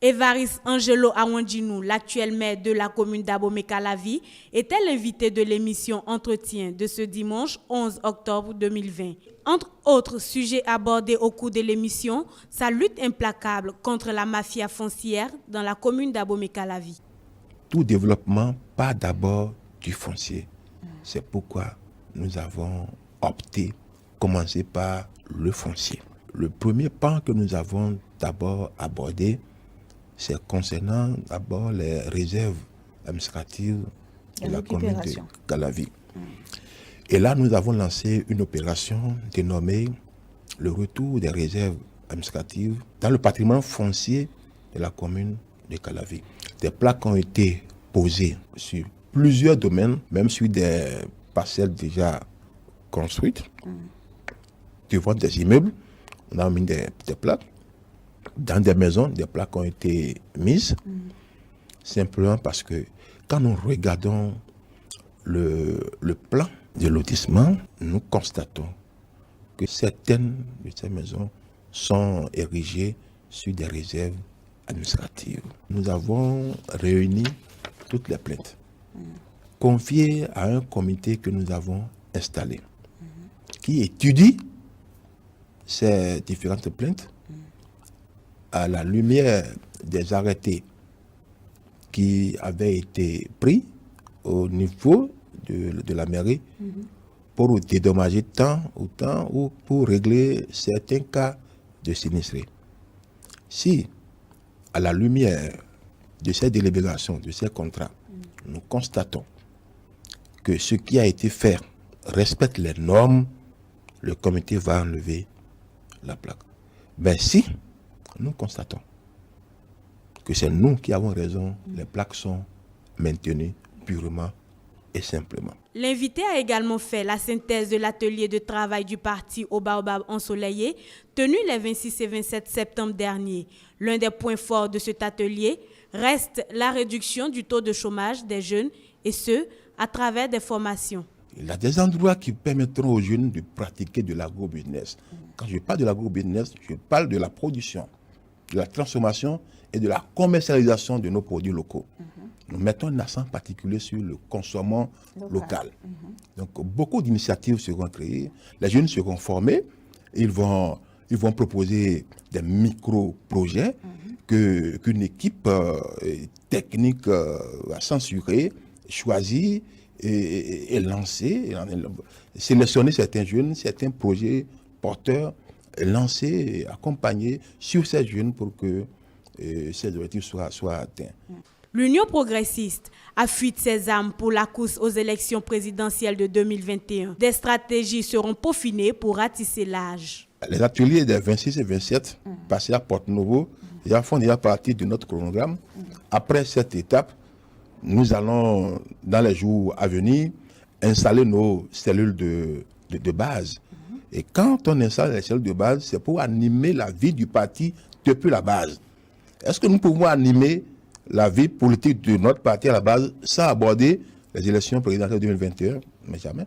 Évariste Angelo Awandjinou, l'actuel maire de la commune d'Abomey-Calavi, était l'invité de l'émission Entretien de ce dimanche 11 octobre 2020. Entre autres sujets abordés au cours de l'émission, sa lutte implacable contre la mafia foncière dans la commune d'Abomey-Calavi. Tout développement part d'abord du foncier. C'est pourquoi nous avons opté, commencer par le foncier. Le premier pan que nous avons d'abord abordé, c'est concernant d'abord les réserves administratives de la commune de Calavi. Et là, nous avons lancé une opération dénommée le retour des réserves administratives dans le patrimoine foncier de la commune de Calavi. Des plaques ont été posées sur plusieurs domaines, même sur des parcelles déjà construites, devant des immeubles. On a mis des plaques. Dans des maisons, des plaques ont été mises, simplement parce que quand nous regardons le plan de lotissement, nous constatons que certaines de ces maisons sont érigées sur des réserves administratives. Nous avons réuni toutes les plaintes, confiées à un comité que nous avons installé, qui étudie ces différentes plaintes à la lumière des arrêtés qui avaient été pris au niveau de la mairie pour dédommager tant ou pour régler certains cas de sinistrés. Si, à la lumière de ces délibérations, de ces contrats, nous constatons que ce qui a été fait respecte les normes, le comité va enlever la plaque. Mais si nous constatons que c'est nous qui avons raison, les plaques sont maintenues purement et simplement. L'invité a également fait la synthèse de l'atelier de travail du parti au Baobab ensoleillé, tenu les 26 et 27 septembre dernier. L'un des points forts de cet atelier reste la réduction du taux de chômage des jeunes, et ce, à travers des formations. Il y a des endroits qui permettront aux jeunes de pratiquer de l'agro-business. Quand je parle de l'agro-business, je parle de la production, de la transformation et de la commercialisation de nos produits locaux. Nous mettons un accent particulier sur le consommant local. Donc, beaucoup d'initiatives seront créées, les jeunes seront formés, ils vont proposer des micro-projets qu'une équipe technique a censuré, choisi et lancé, sélectionner certains jeunes, certains projets porteurs, lancer, accompagner sur ces jeunes pour que ces objectifs soient atteints. L'Union progressiste affûte ses armes pour la course aux élections présidentielles de 2021. Des stratégies seront peaufinées pour ratisser l'âge. Les ateliers des 26 et 27 passés à Porte-Nouveau font déjà partie de notre chronogramme. Après cette étape, nous allons, dans les jours à venir, installer nos cellules de base. Et quand on installe les cellules de base, c'est pour animer la vie du parti depuis la base. Est-ce que nous pouvons animer la vie politique de notre parti à la base sans aborder les élections présidentielles 2021? Mais jamais.